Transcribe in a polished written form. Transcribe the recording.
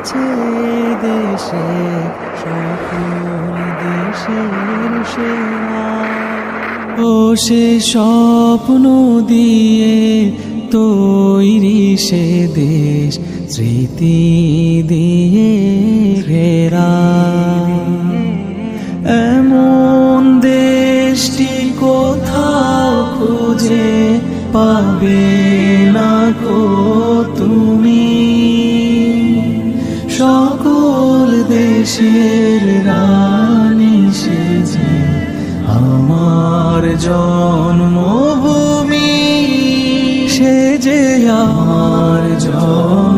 আছে দেশে সকল দেশের সেরা। ও সে স্বপ্ন দিয়ে তৈরি সে দেশ স্মৃতি দিয়ে ঘেরা। এমন দেশটি কোথাও খুঁজে পাবে না গো তুমি। সকল দেশের রানী সেজে আমার জন্মভূমি, সে যে আমার জন্ম